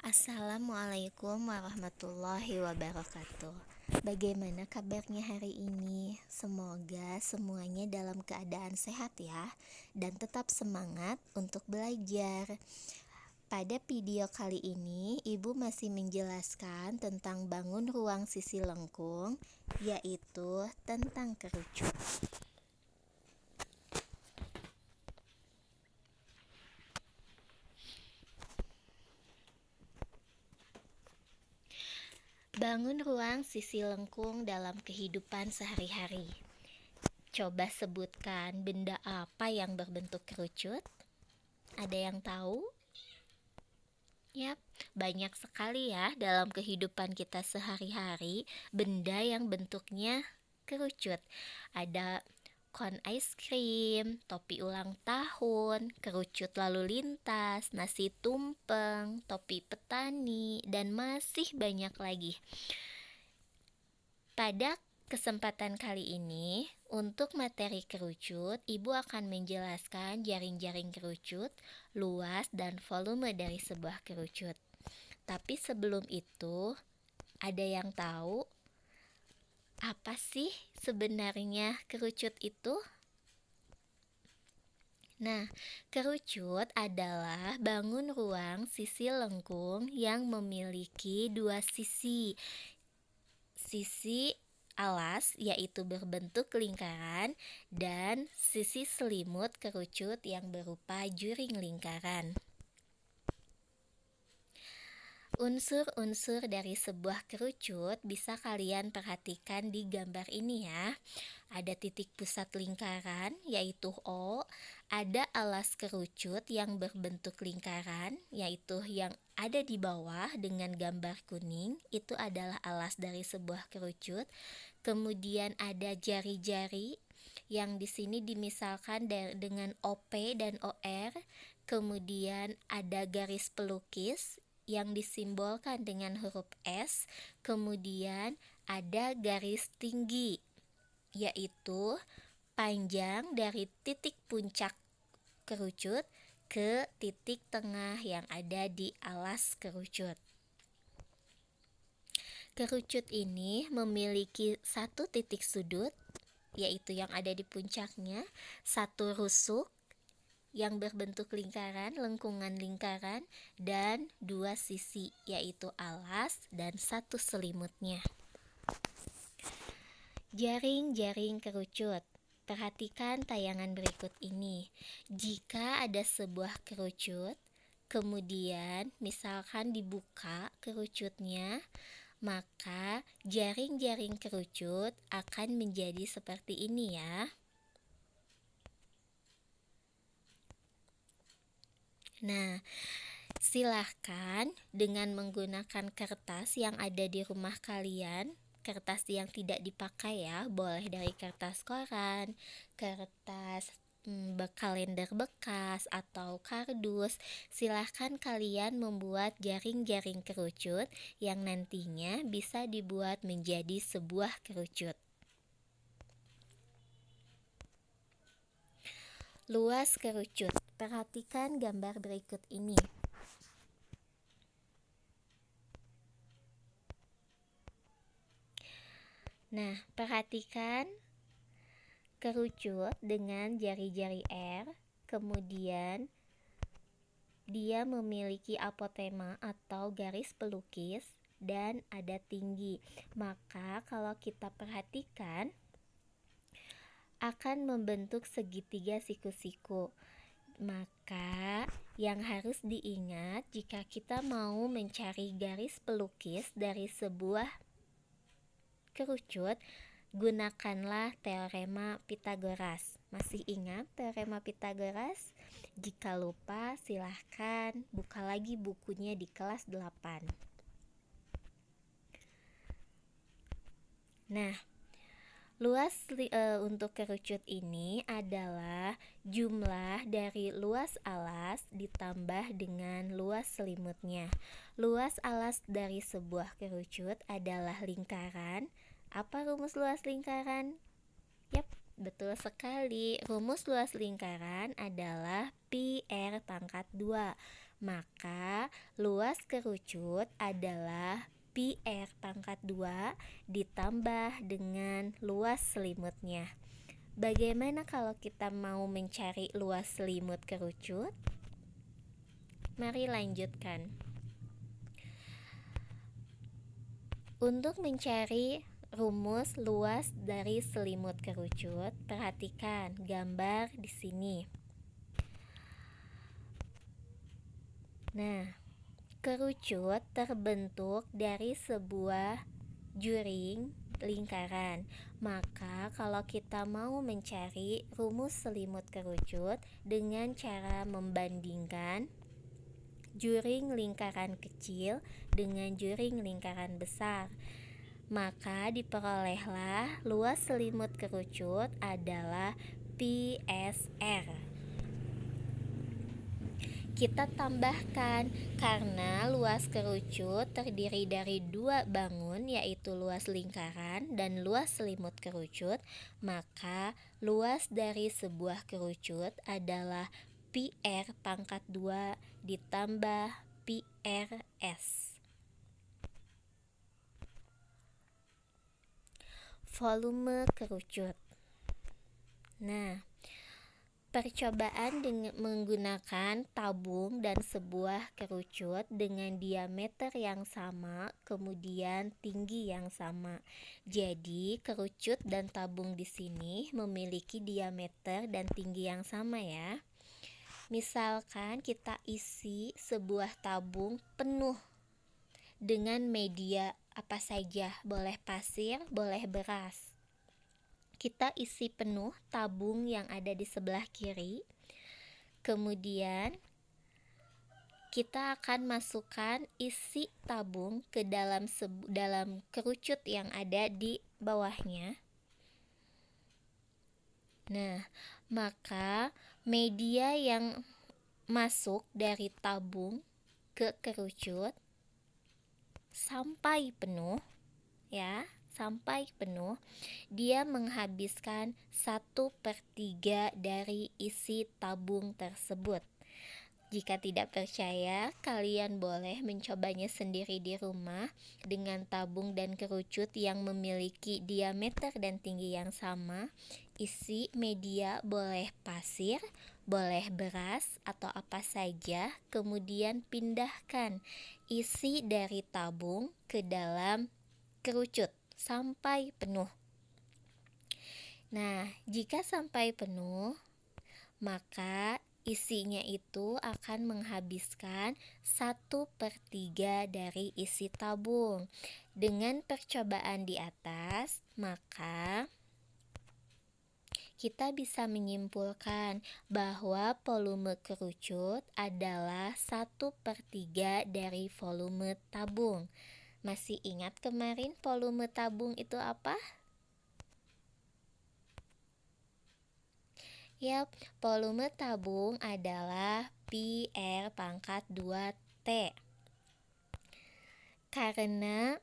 Assalamualaikum warahmatullahi wabarakatuh. Bagaimana kabarnya hari ini? Semoga semuanya dalam keadaan sehat ya, dan tetap semangat untuk belajar. Pada video kali ini, Ibu masih menjelaskan tentang bangun ruang sisi lengkung, yaitu tentang kerucut. Bangun ruang sisi lengkung dalam kehidupan sehari-hari. Coba sebutkan benda apa yang berbentuk kerucut? Ada yang tahu? Yap, banyak sekali ya dalam kehidupan kita sehari-hari benda yang bentuknya kerucut. Ada kon es krim, topi ulang tahun, kerucut lalu lintas, nasi tumpeng, topi petani, dan masih banyak lagi. Pada kesempatan kali ini, untuk materi kerucut, Ibu akan menjelaskan jaring-jaring kerucut, luas dan volume dari sebuah kerucut. Tapi sebelum itu, ada yang tahu apa sih sebenarnya kerucut itu? Nah, kerucut adalah bangun ruang sisi lengkung yang memiliki dua sisi. Sisi alas yaitu berbentuk lingkaran dan sisi selimut kerucut yang berupa juring lingkaran. Unsur-unsur dari sebuah kerucut bisa kalian perhatikan di gambar ini ya. Ada titik pusat lingkaran yaitu O, ada alas kerucut yang berbentuk lingkaran yaitu yang ada di bawah dengan gambar kuning, itu adalah alas dari sebuah kerucut. Kemudian ada jari-jari yang di sini dimisalkan dengan OP dan OR. Kemudian ada garis pelukis yang disimbolkan dengan huruf S. Kemudian ada garis tinggi, yaitu panjang dari titik puncak kerucut ke titik tengah yang ada di alas kerucut. Kerucut ini memiliki satu titik sudut, yaitu yang ada di puncaknya, satu rusuk yang berbentuk lingkaran, lengkungan lingkaran, dan dua sisi, yaitu alas dan satu selimutnya. Jaring-jaring kerucut. Perhatikan tayangan berikut ini. Jika ada sebuah kerucut, kemudian misalkan dibuka kerucutnya, maka jaring-jaring kerucut akan menjadi seperti ini ya. Nah, silahkan dengan menggunakan kertas yang ada di rumah kalian, kertas yang tidak dipakai ya, boleh dari kertas koran, kertas kalender bekas, atau kardus. Silahkan kalian membuat jaring-jaring kerucut yang nantinya bisa dibuat menjadi sebuah kerucut. Luas kerucut. Perhatikan gambar berikut ini. Nah, perhatikan kerucut dengan jari-jari R, kemudian dia memiliki apotema atau garis pelukis dan ada tinggi. Maka kalau kita perhatikan akan membentuk segitiga siku-siku. Maka yang harus diingat jika kita mau mencari garis pelukis dari sebuah kerucut, gunakanlah teorema Pythagoras. Masih ingat teorema Pythagoras? Jika lupa, silahkan buka lagi bukunya di kelas 8. Nah, luas untuk kerucut ini adalah jumlah dari luas alas ditambah dengan luas selimutnya. Luas alas dari sebuah kerucut adalah lingkaran. Apa rumus luas lingkaran? Yap, betul sekali. Rumus luas lingkaran adalah pi R pangkat 2. Maka luas kerucut adalah pi R pangkat 2 ditambah dengan luas selimutnya. Bagaimana kalau kita mau mencari luas selimut kerucut? Mari lanjutkan. Untuk mencari rumus luas dari selimut kerucut, perhatikan gambar di sini. Nah, kerucut terbentuk dari sebuah juring lingkaran. Maka kalau kita mau mencari rumus selimut kerucut dengan cara membandingkan juring lingkaran kecil dengan juring lingkaran besar, maka diperolehlah luas selimut kerucut adalah PSR. Kita tambahkan, karena luas kerucut terdiri dari dua bangun, yaitu luas lingkaran dan luas selimut kerucut, maka luas dari sebuah kerucut adalah pi R pangkat 2 ditambah pi RS. Volume kerucut. Nah, percobaan dengan menggunakan tabung dan sebuah kerucut dengan diameter yang sama, kemudian tinggi yang sama. Jadi, kerucut dan tabung di sini memiliki diameter dan tinggi yang sama ya. Misalkan kita isi sebuah tabung penuh dengan media apa saja, boleh pasir, boleh beras. Kita isi penuh tabung yang ada di sebelah kiri. Kemudian kita akan masukkan isi tabung ke dalam kerucut yang ada di bawahnya. Nah, maka media yang masuk dari tabung ke kerucut sampai penuh ya, sampai penuh, dia menghabiskan 1/3 dari isi tabung tersebut. Jika tidak percaya, kalian boleh mencobanya sendiri di rumah dengan tabung dan kerucut yang memiliki diameter dan tinggi yang sama. Isi media boleh pasir, boleh beras, atau apa saja. Kemudian pindahkan isi dari tabung ke dalam kerucut sampai penuh. Nah, jika sampai penuh, maka isinya itu akan menghabiskan 1/3 dari isi tabung. Dengan percobaan di atas, maka kita bisa menyimpulkan bahwa volume kerucut adalah 1/3 dari volume tabung. Masih ingat kemarin volume tabung itu apa? Yap, volume tabung adalah pi R pangkat 2T. Karena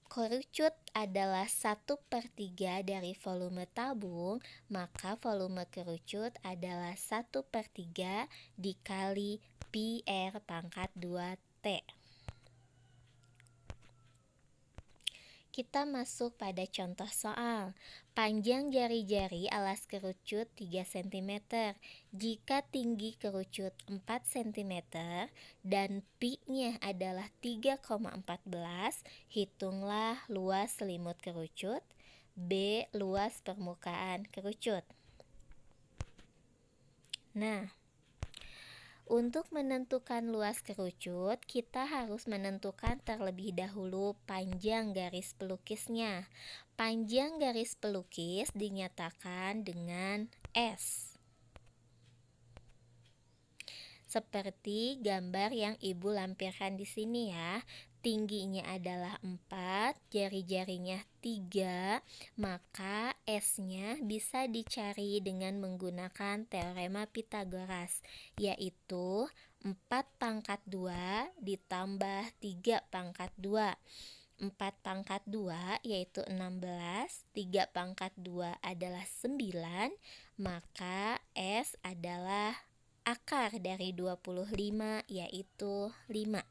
kerucut adalah 1/3 dari volume tabung, maka volume kerucut adalah 1/3 dikali pi R pangkat 2T. Kita masuk pada contoh soal. Panjang jari-jari alas kerucut 3 cm. Jika tinggi kerucut 4 cm dan pi-nya adalah 3,14, hitunglah luas selimut kerucut. B. Luas permukaan kerucut. Nah, untuk menentukan luas kerucut, kita harus menentukan terlebih dahulu panjang garis pelukisnya. Panjang garis pelukis dinyatakan dengan S. Seperti gambar yang Ibu lampirkan di sini ya. Tingginya adalah 4, jari-jarinya 3, maka S-nya bisa dicari dengan menggunakan teorema Pythagoras, yaitu 4/2 ditambah 3/2. 4/2 yaitu 16, 3/2 adalah 9, maka S adalah akar dari 25 yaitu 5.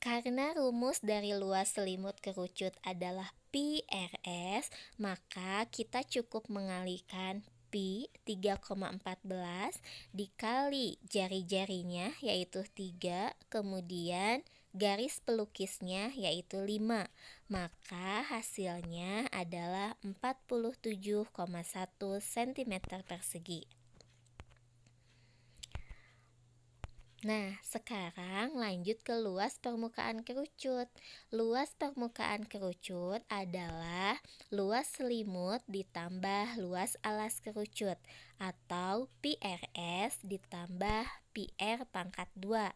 Karena rumus dari luas selimut kerucut adalah pi rs, maka kita cukup mengalihkan pi 3,14 dikali jari-jarinya yaitu 3, kemudian garis pelukisnya yaitu 5. Maka hasilnya adalah 47,1 cm persegi. Nah, sekarang lanjut ke luas permukaan kerucut. Luas permukaan kerucut adalah luas selimut ditambah luas alas kerucut, atau pi rs ditambah pi r pangkat 2.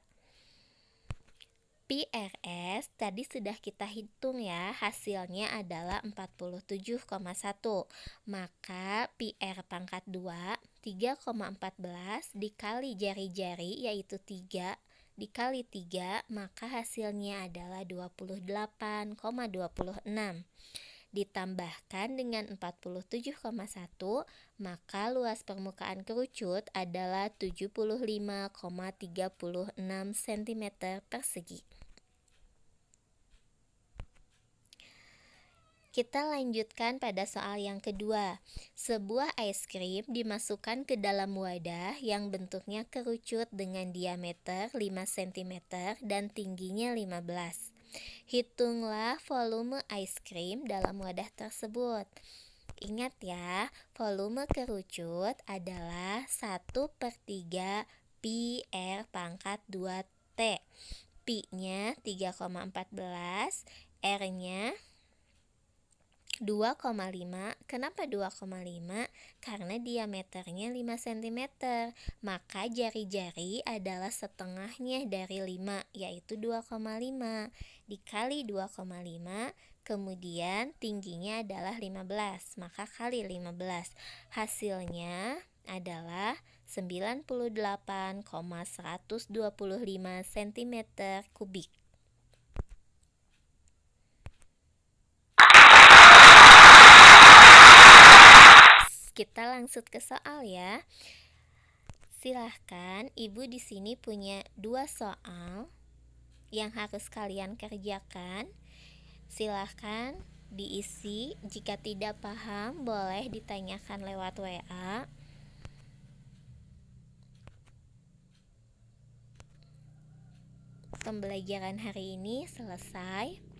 Pi rs tadi sudah kita hitung ya, hasilnya adalah 47,1. Maka pi r pangkat 2 3,14 dikali jari-jari yaitu 3 dikali 3, maka hasilnya adalah 28,26. Ditambahkan dengan 47,1, maka luas permukaan kerucut adalah 75,36 cm persegi. Kita lanjutkan pada soal yang kedua. Sebuah es krim dimasukkan ke dalam wadah yang bentuknya kerucut dengan diameter 5 cm dan tingginya 15. Hitunglah volume es krim dalam wadah tersebut. Ingat ya, volume kerucut adalah 1/3 pi r pangkat 2T. Pi-nya 3,14, R-nya 2,5. Kenapa 2,5? Karena diameternya 5 cm. Maka jari-jari adalah setengahnya dari 5, yaitu 2,5. Dikali 2,5, kemudian tingginya adalah 15, maka kali 15. Hasilnya adalah 98,125 cm kubik. Kita langsung ke soal ya. Silahkan, Ibu di sini punya 2 soal yang harus kalian kerjakan. Silahkan diisi. Jika tidak paham, boleh ditanyakan lewat WA. Pembelajaran hari ini selesai.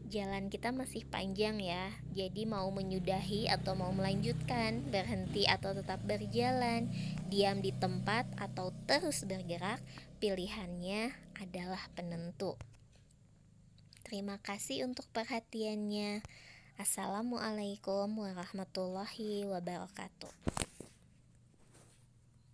Jalan kita masih panjang ya, jadi mau menyudahi atau mau melanjutkan, berhenti atau tetap berjalan, diam di tempat atau terus bergerak, pilihannya adalah penentu. Terima kasih untuk perhatiannya. Assalamualaikum warahmatullahi wabarakatuh.